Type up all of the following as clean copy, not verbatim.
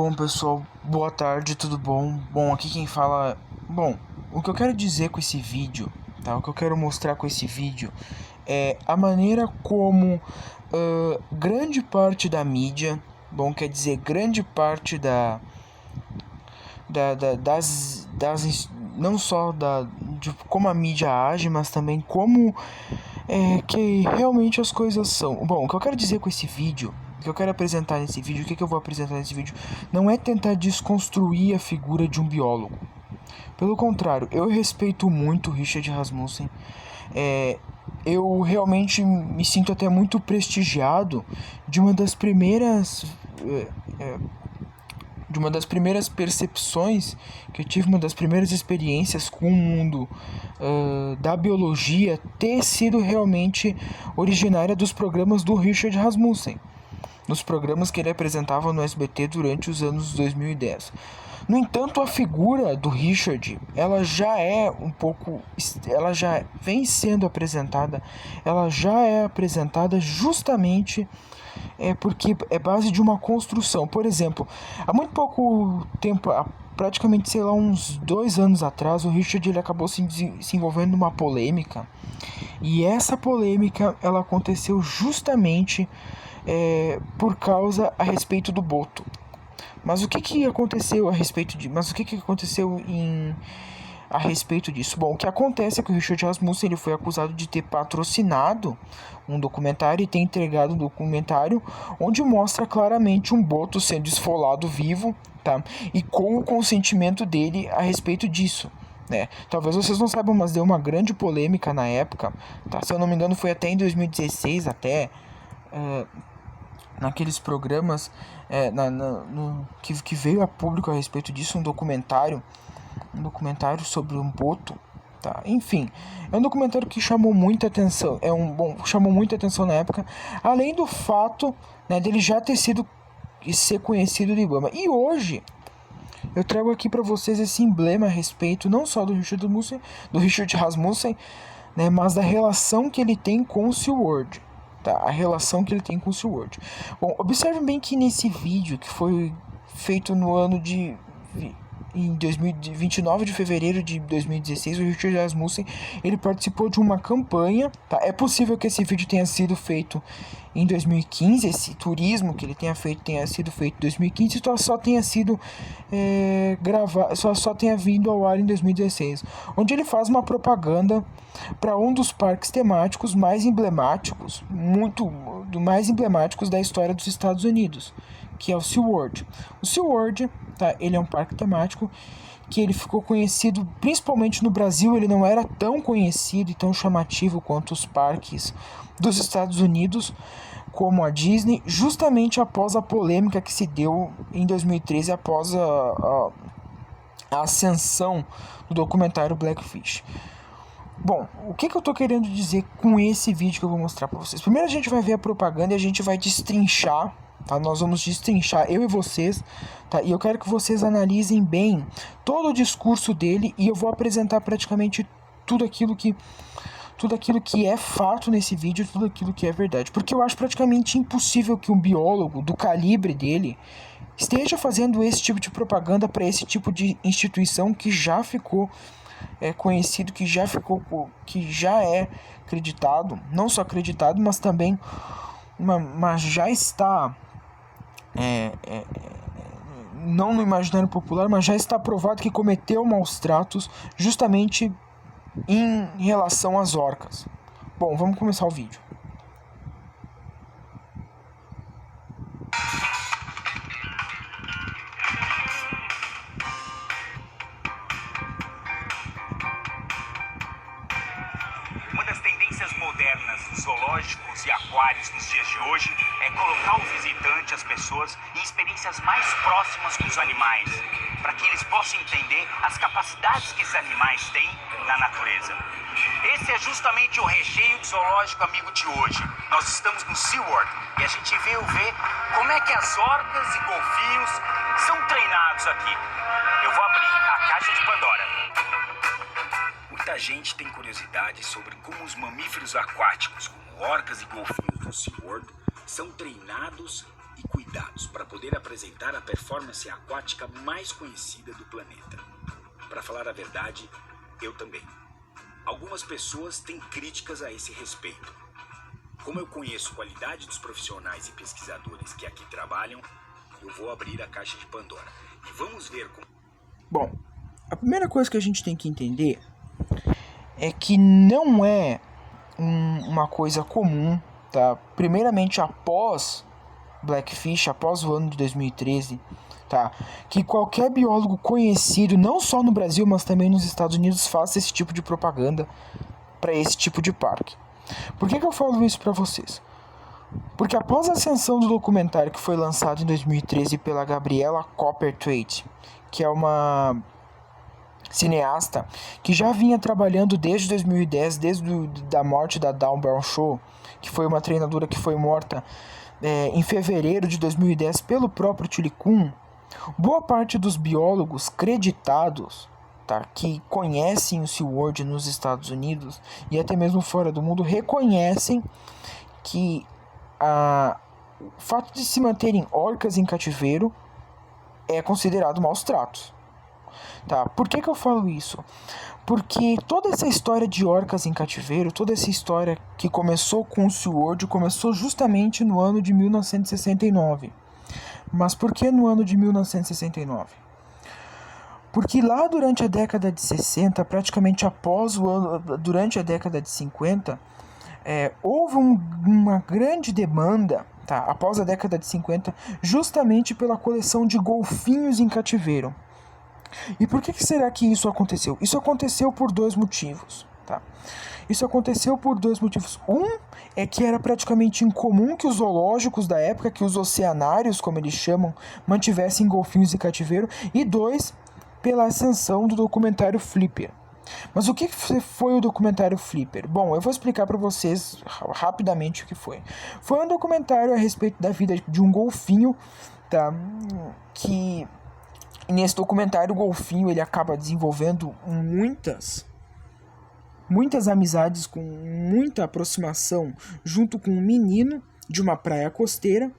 Bom, pessoal, boa tarde, tudo bom? Bom, aqui quem fala... Bom, o que eu quero dizer com esse vídeo, tá? O que eu quero mostrar com esse vídeo é a maneira como grande parte da mídia, bom, quer dizer, grande parte não só de como a mídia age, mas também como que realmente as coisas são. Bom, o que eu quero dizer com esse vídeo, o que eu quero apresentar nesse vídeo, o que eu vou apresentar nesse vídeo, não é tentar desconstruir a figura de um biólogo. Pelo contrário, eu respeito muito o Richard Rasmussen. Eu realmente me sinto até muito prestigiado de uma das primeiras percepções que eu tive, uma das primeiras experiências com o mundo da biologia ter sido realmente originária dos programas do Richard Rasmussen, nos programas que ele apresentava no SBT durante os anos 2010. No entanto, a figura do Richard, ela já vem sendo apresentada, ela já é apresentada justamente porque é base de uma construção. Por exemplo, há muito pouco tempo, praticamente, sei lá, uns 2 anos atrás, o Richard ele acabou se envolvendo numa polêmica, e essa polêmica ela aconteceu justamente por causa a respeito do Boto. Mas o que aconteceu a respeito de? Mas o que aconteceu a respeito disso? Bom, o que acontece é que o Richard Rasmussen ele foi acusado de ter patrocinado um documentário e ter entregado um documentário onde mostra claramente um boto sendo esfolado vivo, tá? E com o consentimento dele a respeito disso. Talvez vocês não saibam, mas deu uma grande polêmica na época, tá? Se eu não me engano foi até em 2016, naqueles programas que veio a público a respeito disso, um documentário sobre um boto, tá? Enfim, é um documentário que chamou muita atenção, chamou muita atenção na época, além do fato, dele já ter sido e ser conhecido do IBAMA. E hoje eu trago aqui para vocês esse emblema a respeito não só do Richard Rasmussen, mas da relação que ele tem com o SeaWorld. Tá, a relação que ele tem com o SeaWorld. Bom, observe bem que nesse vídeo, que foi feito no ano em 29 de fevereiro de 2016, o Richard Rasmussen ele participou de uma campanha, tá? É possível que esse vídeo tenha sido feito em 2015, esse turismo que ele tenha sido feito em 2015, só tenha sido gravado, só tenha vindo ao ar em 2016, onde ele faz uma propaganda para um dos parques temáticos mais emblemáticos, mais emblemáticos da história dos Estados Unidos, que é o SeaWorld. O SeaWorld, tá, ele é um parque temático que ele ficou conhecido, principalmente no Brasil, ele não era tão conhecido e tão chamativo quanto os parques dos Estados Unidos, como a Disney, justamente após a polêmica que se deu em 2013, após a ascensão do documentário Blackfish. Bom, o que eu estou querendo dizer com esse vídeo que eu vou mostrar para vocês? Primeiro a gente vai ver a propaganda e a gente vai destrinchar, tá? Nós vamos destrinchar, eu e vocês, tá? E eu quero que vocês analisem bem todo o discurso dele e eu vou apresentar praticamente tudo aquilo que é fato nesse vídeo, tudo aquilo que é verdade. Porque eu acho praticamente impossível que um biólogo do calibre dele esteja fazendo esse tipo de propaganda para esse tipo de instituição que já ficou conhecido, que já é acreditado, não só acreditado, mas também mas já está não no imaginário popular, mas já está provado que cometeu maus tratos justamente em relação às orcas. Bom, vamos começar o vídeo. Uma das tendências modernas dos zoológicos e aquários nos dias de hoje é colocar o visitante, as pessoas, em experiências mais próximas com os animais, para que eles possam entender as capacidades que esses animais têm na natureza. Esse é justamente o recheio de zoológico amigo de hoje. Nós estamos no SeaWorld e a gente veio ver como é que as orcas e golfinhos são treinados aqui. Eu vou abrir a caixa de Pandora. Muita gente tem curiosidade sobre como os mamíferos aquáticos, como orcas e golfinhos do SeaWorld, são treinados e cuidados cuidados para poder apresentar a performance aquática mais conhecida do planeta. Para falar a verdade, eu também. Algumas pessoas têm críticas a esse respeito. Como eu conheço a qualidade dos profissionais e pesquisadores que aqui trabalham, eu vou abrir a caixa de Pandora e vamos ver como... Bom, a primeira coisa que a gente tem que entender é que não é uma coisa comum, tá? Primeiramente, após Blackfish, após o ano de 2013, tá? Que qualquer biólogo conhecido, não só no Brasil, mas também nos Estados Unidos, faça esse tipo de propaganda para esse tipo de parque. Por que eu falo isso para vocês? Porque após a ascensão do documentário que foi lançado em 2013 pela Gabriela Copperthwaite, que é uma cineasta que já vinha trabalhando desde 2010, desde a morte da Dawn Brown Show, que foi uma treinadora que foi morta em fevereiro de 2010 pelo próprio Tilly Kuhn. Boa parte dos biólogos creditados, tá, que conhecem o SeaWorld nos Estados Unidos e até mesmo fora do mundo, reconhecem que o fato de se manterem orcas em cativeiro é considerado maus tratos. Tá? Por que eu falo isso? Porque toda essa história de orcas em cativeiro, toda essa história que começou com o SeaWorld, começou justamente no ano de 1969. Mas por que no ano de 1969? Porque lá durante a década de 60, praticamente durante a década de 50, houve uma grande demanda, tá, após a década de 50, justamente pela coleção de golfinhos em cativeiro. E por que será que isso aconteceu? Isso aconteceu por dois motivos, tá? Isso aconteceu por dois motivos. Um é que era praticamente incomum que os zoológicos da época, que os oceanários, como eles chamam, mantivessem golfinhos em cativeiro. E dois, pela ascensão do documentário Flipper. Mas o que foi o documentário Flipper? Bom, eu vou explicar para vocês rapidamente o que foi. Foi um documentário a respeito da vida de um golfinho, tá? Que nesse documentário o golfinho ele acaba desenvolvendo muitas amizades, com muita aproximação junto com um menino de uma praia costeira,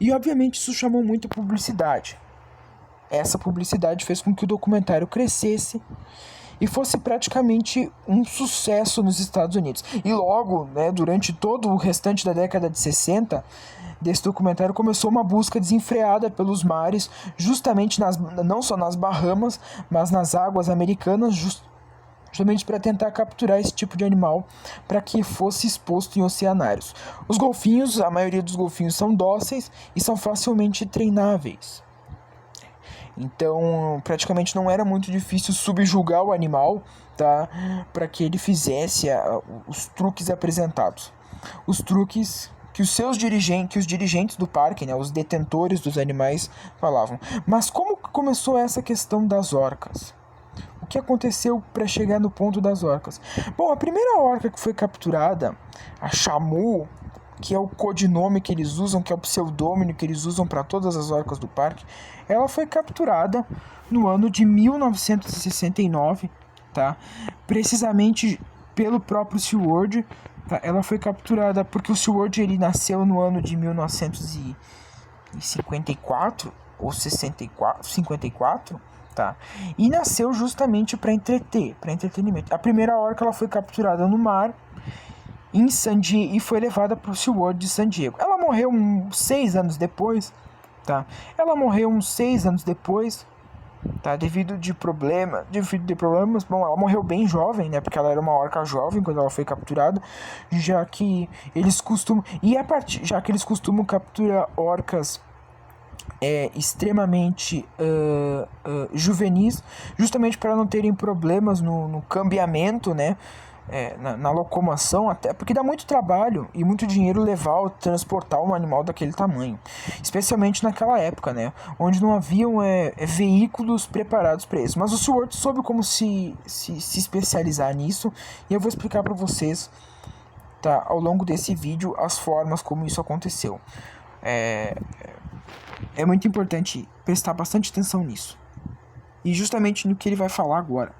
e obviamente isso chamou muita publicidade. Essa publicidade fez com que o documentário crescesse e fosse praticamente um sucesso nos Estados Unidos. E logo, né, durante todo o restante da década de 60, desse documentário começou uma busca desenfreada pelos mares, justamente não só nas Bahamas, mas nas águas americanas, justamente para tentar capturar esse tipo de animal para que fosse exposto em oceanários. Os golfinhos, a maioria dos golfinhos são dóceis e são facilmente treináveis. Então, praticamente não era muito difícil subjugar o animal, tá, para que ele fizesse os truques apresentados. Os truques que os dirigentes do parque, né, os detentores dos animais, falavam. Mas como começou essa questão das orcas? O que aconteceu para chegar no ponto das orcas? Bom, a primeira orca que foi capturada, a Shamu, que é o codinome que eles usam, que é o pseudônimo que eles usam para todas as orcas do parque, ela foi capturada no ano de 1969, tá? Precisamente pelo próprio SeaWorld. Tá? Ela foi capturada porque o SeaWorld ele nasceu no ano de 1954 ou 54, tá? E nasceu justamente para entretenimento. A primeira orca ela foi capturada no mar em San Diego e foi levada para o SeaWorld de San Diego. Ela morreu 6 anos depois, tá? Tá? Devido de problemas, bom, ela morreu bem jovem, né? Porque ela era uma orca jovem quando ela foi capturada, já que eles costumam capturar orcas extremamente juvenis, justamente para não terem problemas no cambiamento, né? Na locomoção, até porque dá muito trabalho e muito dinheiro transportar um animal daquele tamanho, especialmente naquela época, né, onde não haviam veículos preparados para isso. Mas o SeaWorld soube como se especializar nisso, e eu vou explicar para vocês, tá, ao longo desse vídeo as formas como isso aconteceu. É muito importante prestar bastante atenção nisso, e justamente no que ele vai falar agora.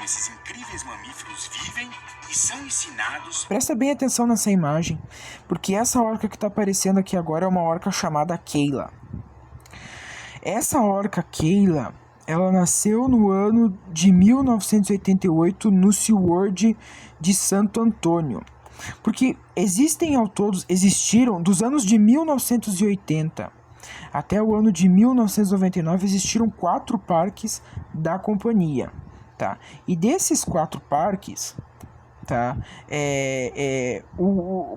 Esses incríveis mamíferos vivem e são ensinados... Presta bem atenção nessa imagem, porque essa orca que está aparecendo aqui agora é uma orca chamada Kayla. Essa orca Kayla, ela nasceu no ano de 1988 no SeaWorld de Santo Antônio. Porque existiram, dos anos de 1980 até o ano de 1999, existiram 4 parques da companhia, tá? E desses 4 parques, tá,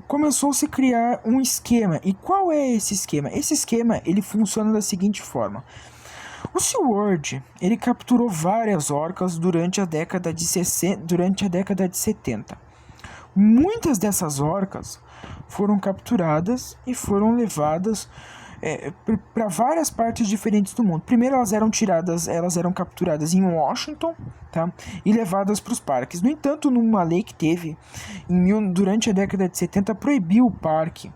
começou-se a criar um esquema. E qual é esse esquema? Esse esquema, ele funciona da seguinte forma. O SeaWorld, ele capturou várias orcas durante a década de 70. Muitas dessas orcas foram capturadas e foram levadas para várias partes diferentes do mundo. Primeiro elas eram capturadas em Washington, tá? E levadas para os parques. No entanto, numa lei que teve durante a década de 70, proibiu o parque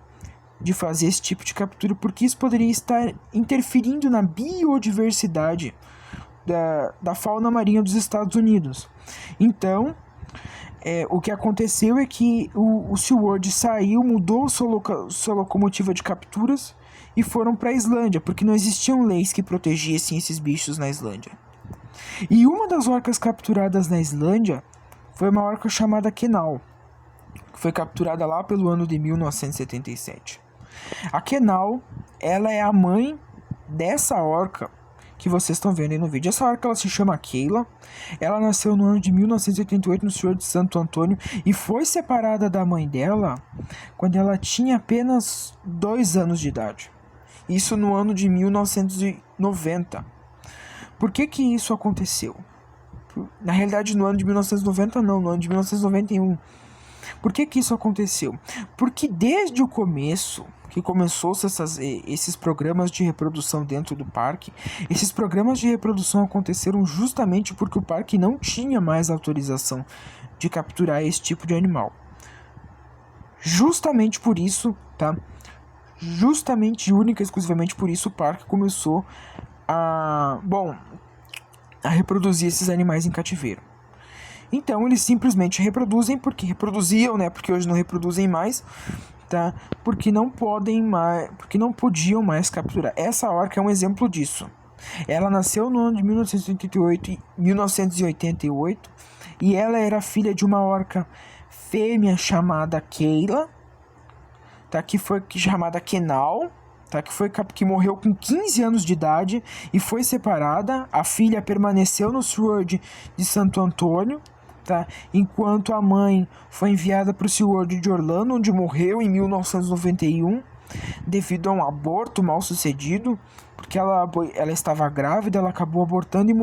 de fazer esse tipo de captura, porque isso poderia estar interferindo na biodiversidade da fauna marinha dos Estados Unidos. Então, o que aconteceu é que o SeaWorld mudou sua locomotiva de capturas e foram para a Islândia, porque não existiam leis que protegessem esses bichos na Islândia. E uma das orcas capturadas na Islândia foi uma orca chamada Kenal, que foi capturada lá pelo ano de 1977. A Kenal, ela é a mãe dessa orca que vocês estão vendo aí no vídeo. Essa orca, ela se chama Kayla. Ela nasceu no ano de 1988 no SeaWorld de Santo Antônio e foi separada da mãe dela quando ela tinha apenas 2 anos de idade. Isso no ano de 1990. Por que isso aconteceu? Na realidade, no ano de 1990 não, no ano de 1991. Por que isso aconteceu? Porque desde o começo, que começou esses programas de reprodução dentro do parque, esses programas de reprodução aconteceram justamente porque o parque não tinha mais autorização de capturar esse tipo de animal. Justamente por isso, tá? Justamente, única e exclusivamente por isso, o parque começou a reproduzir esses animais em cativeiro. Então eles simplesmente reproduzem porque reproduziam, né? Porque hoje não reproduzem mais, tá? Porque não podiam mais capturar. Essa orca é um exemplo disso. Ela nasceu no ano de 1988 e ela era filha de uma orca fêmea chamada Kayla, tá? Que foi chamada Kenal, tá? Que morreu com 15 anos de idade e foi separada. A filha permaneceu no SeaWorld de Santo Antônio, tá? Enquanto a mãe foi enviada para o SeaWorld de Orlando, onde morreu em 1991 devido a um aborto mal sucedido, porque ela estava grávida, ela acabou abortando e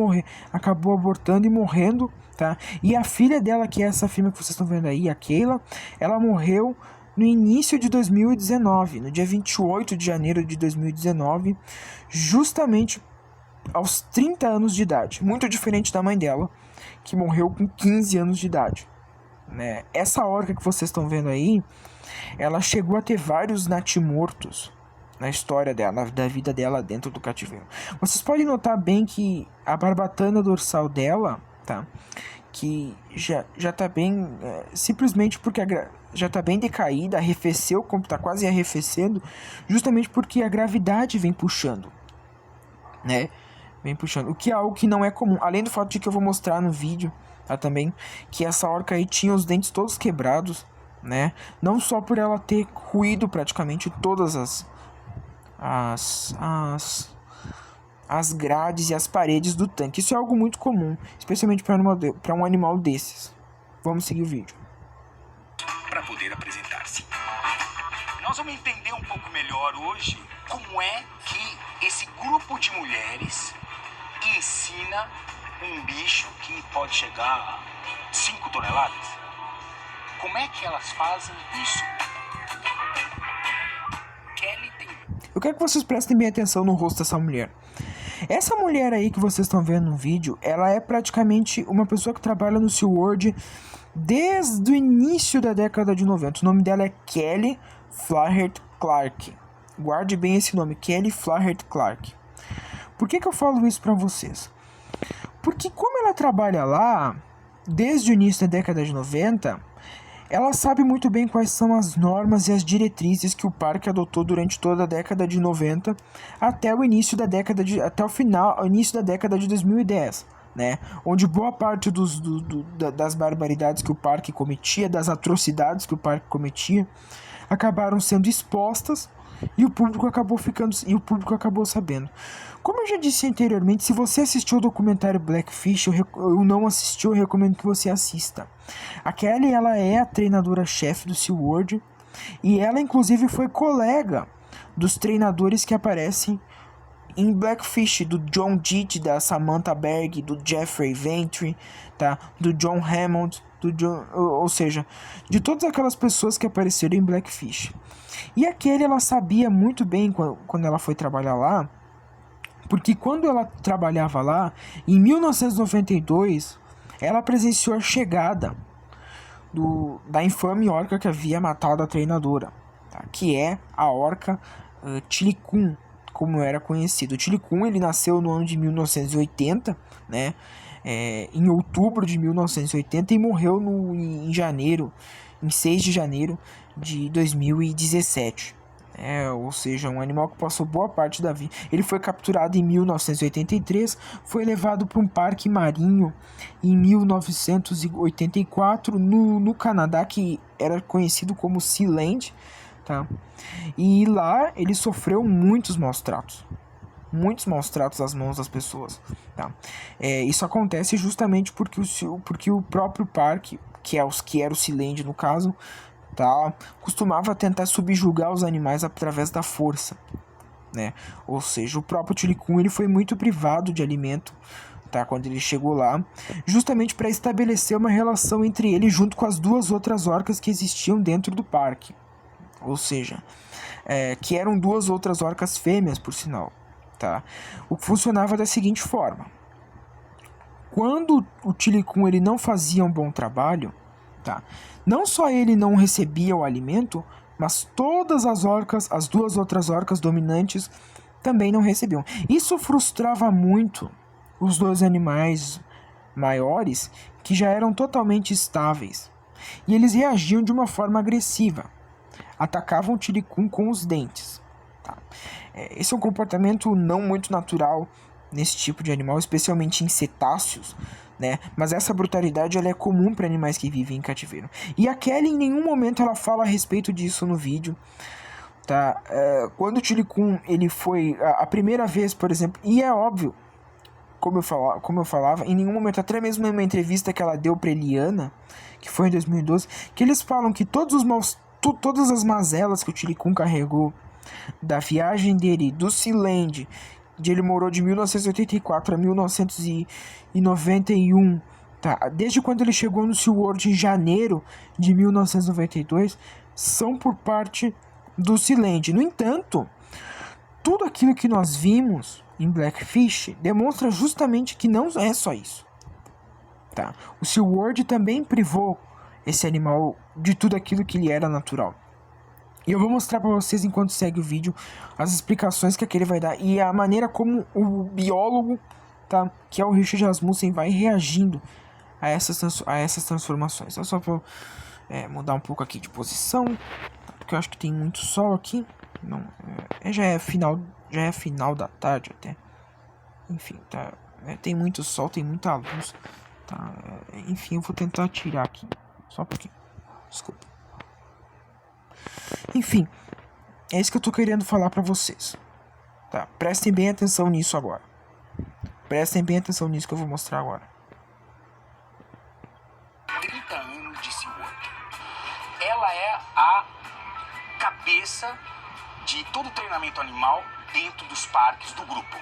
morrendo, tá? E a filha dela, que é essa fêmea que vocês estão vendo aí, a Kayla, ela morreu no início de 2019, no dia 28 de janeiro de 2019, justamente aos 30 anos de idade, muito diferente da mãe dela, que morreu com 15 anos de idade, né? Essa orca que vocês estão vendo aí, ela chegou a ter vários natimortos na história dela, da vida dela dentro do cativeiro. Vocês podem notar bem que a barbatana dorsal dela, tá? Que já tá bem, simplesmente porque já tá bem decaída, arrefeceu, como tá quase arrefecendo, justamente porque a gravidade vem puxando, né? Vem puxando, o que é algo que não é comum, além do fato de que eu vou mostrar no vídeo, tá, também, que essa orca aí tinha os dentes todos quebrados, né? Não só por ela ter ruído praticamente todas as grades e as paredes do tanque. Isso é algo muito comum, especialmente para um animal desses. Vamos seguir o vídeo. Para poder apresentar-se. Nós vamos entender um pouco melhor hoje como é que esse grupo de mulheres ensina um bicho que pode chegar a 5 toneladas. Como é que elas fazem isso? Kelly tem... Eu quero que vocês prestem bem atenção no rosto dessa mulher. Essa mulher aí que vocês estão vendo no vídeo, ela é praticamente uma pessoa que trabalha no SeaWorld desde o início da década de 90. O nome dela é Kelly Flaherty Clark. Guarde bem esse nome, Kelly Flaherty Clark. Por que eu falo isso pra vocês? Porque como ela trabalha lá desde o início da década de 90, ela sabe muito bem quais são as normas e as diretrizes que o parque adotou durante toda a década de 90 até o início da década de, até o final, início da década de 2010, né? Onde boa parte das barbaridades que o parque cometia, das atrocidades que o parque cometia, acabaram sendo expostas e o público acabou sabendo. Como eu já disse anteriormente, se você assistiu o documentário Blackfish, eu não assisti, eu recomendo que você assista. A Kelly, ela é a treinadora-chefe do SeaWorld e ela inclusive foi colega dos treinadores que aparecem em Blackfish, do John Ditt, da Samantha Berg, do Jeffrey Ventre, tá? Do John Hammond, ou seja, de todas aquelas pessoas que apareceram em Blackfish. E a Kelly, ela sabia muito bem quando ela foi trabalhar lá, porque quando ela trabalhava lá, em 1992, ela presenciou a chegada da infame orca que havia matado a treinadora, tá? Que é a orca Chili Kun, como era conhecido. O Chili Kun, ele nasceu no ano de 1980, né? Em outubro de 1980 e morreu em 6 de janeiro de 2017. Ou seja, um animal que passou boa parte da vida. Ele foi capturado em 1983, foi levado para um parque marinho em 1984 no Canadá, que era conhecido como Sealand, tá? E lá ele sofreu muitos maus tratos às mãos das pessoas, tá? Isso acontece justamente porque o próprio parque, que era o Sealand no caso, tá, costumava tentar subjugar os animais através da força, né? Ou seja, o próprio Chili Kun, ele foi muito privado de alimento, tá, quando ele chegou lá, justamente para estabelecer uma relação entre ele junto com as duas outras orcas que existiam dentro do parque. Ou seja, que eram duas outras orcas fêmeas, por sinal, tá? O que funcionava da seguinte forma: quando o Chili Kun, ele não fazia um bom trabalho, tá? Não só ele não recebia o alimento, mas todas as duas outras orcas dominantes também não recebiam. Isso frustrava muito os dois animais maiores, que já eram totalmente estáveis. E eles reagiam de uma forma agressiva. Atacavam o Chili Kun com os dentes. Tá? Esse é um comportamento não muito natural nesse tipo de animal, especialmente em cetáceos, né? Mas essa brutalidade, ela é comum para animais que vivem em cativeiro. E a Kelly, em nenhum momento, ela fala a respeito disso no vídeo, tá? Quando o Chili Kun, ele foi a primeira vez, por exemplo, e é óbvio, como eu falava, em nenhum momento, até mesmo numa entrevista que ela deu para Eliana, que foi em 2012, que eles falam que todas as mazelas que o Chili Kun carregou da viagem dele do Sealand, onde ele morou de 1984 a 1991, tá? Desde quando ele chegou no SeaWorld em janeiro de 1992, são por parte do Sealand. No entanto, tudo aquilo que nós vimos em Blackfish demonstra justamente que não é só isso, tá? O SeaWorld também privou esse animal de tudo aquilo que lhe era natural. E eu vou mostrar para vocês, enquanto segue o vídeo, as explicações que aquele vai dar e a maneira como o biólogo, tá, que é o Richard Rasmussen, vai reagindo a essas transformações. É só para mudar um pouco aqui de posição, porque eu acho que tem muito sol aqui. Não, já é final da tarde até. Enfim, tá, tem muito sol, tem muita luz, tá? Enfim, eu vou tentar tirar aqui, só porque, desculpa. Enfim, é isso que eu tô querendo falar pra vocês, tá? Prestem bem atenção nisso agora. Prestem bem atenção nisso que eu vou mostrar agora. 30 anos de SeaWorld. Ela é a cabeça de todo o treinamento animal dentro dos parques do grupo.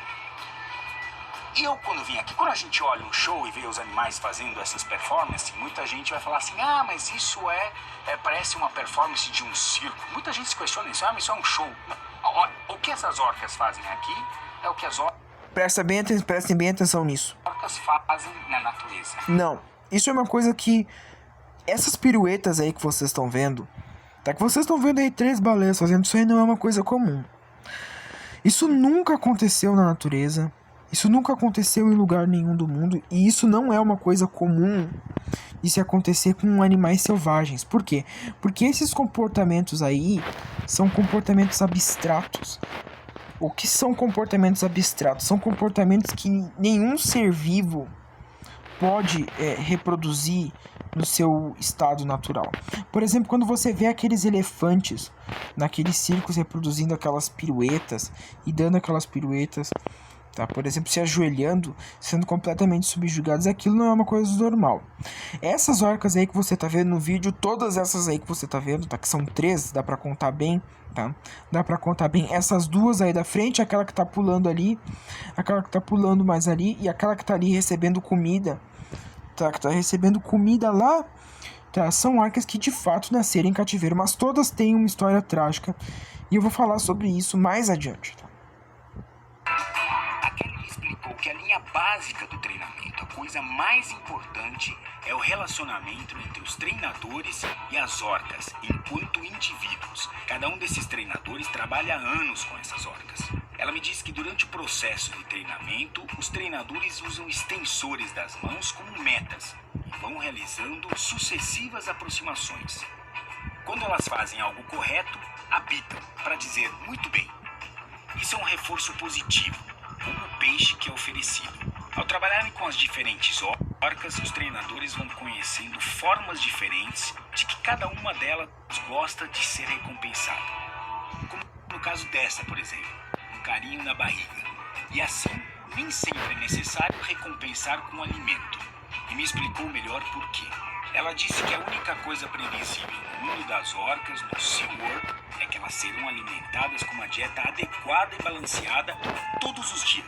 E eu, quando vim aqui, quando a gente olha um show e vê os animais fazendo essas performances, muita gente vai falar assim: ah, mas isso parece uma performance de um circo. Muita gente se questiona isso: ah, mas isso é um show. O que essas orcas fazem aqui é o que as orcas... Prestem bem atenção nisso. Orcas fazem na natureza. Não, isso é uma coisa que... Essas piruetas aí que vocês estão vendo, tá? Que vocês estão vendo aí 3 baleias fazendo isso aí, não é uma coisa comum. Isso nunca aconteceu na natureza. Isso nunca aconteceu em lugar nenhum do mundo. E isso não é uma coisa comum se acontecer com animais selvagens. Por quê? Porque esses comportamentos aí são comportamentos abstratos. O que são comportamentos abstratos? São comportamentos que nenhum ser vivo pode reproduzir no seu estado natural. Por exemplo, quando você vê aqueles elefantes naqueles circos reproduzindo aquelas piruetas e dando aquelas piruetas, tá? Por exemplo, se ajoelhando, sendo completamente subjugados, aquilo não é uma coisa normal. Essas orcas aí que você tá vendo no vídeo, todas essas aí que você tá vendo, tá? Que são 3, dá pra contar bem, tá? Dá pra contar bem. Essas 2 aí da frente, aquela que tá pulando ali, aquela que tá pulando mais ali e aquela que tá ali recebendo comida, tá? Que tá recebendo comida lá, tá? São orcas que de fato nasceram em cativeiro, mas todas têm uma história trágica e eu vou falar sobre isso mais adiante, tá? Que a linha básica do treinamento, a coisa mais importante é o relacionamento entre os treinadores e as orcas, enquanto indivíduos. Cada um desses treinadores trabalha há anos com essas orcas. Ela me disse que durante o processo de treinamento, os treinadores usam extensores das mãos como metas e vão realizando sucessivas aproximações. Quando elas fazem algo correto, apitam para dizer muito bem. Isso é um reforço positivo, como o peixe que é oferecido. Ao trabalharem com as diferentes orcas, os treinadores vão conhecendo formas diferentes de que cada uma delas gosta de ser recompensada. Como no caso dessa, por exemplo, um carinho na barriga. E assim, nem sempre é necessário recompensar com alimento. E me explicou melhor por quê. Ela disse que a única coisa previsível no mundo das orcas, no SeaWorld, é que elas serão alimentadas com uma dieta adequada e balanceada todos os dias.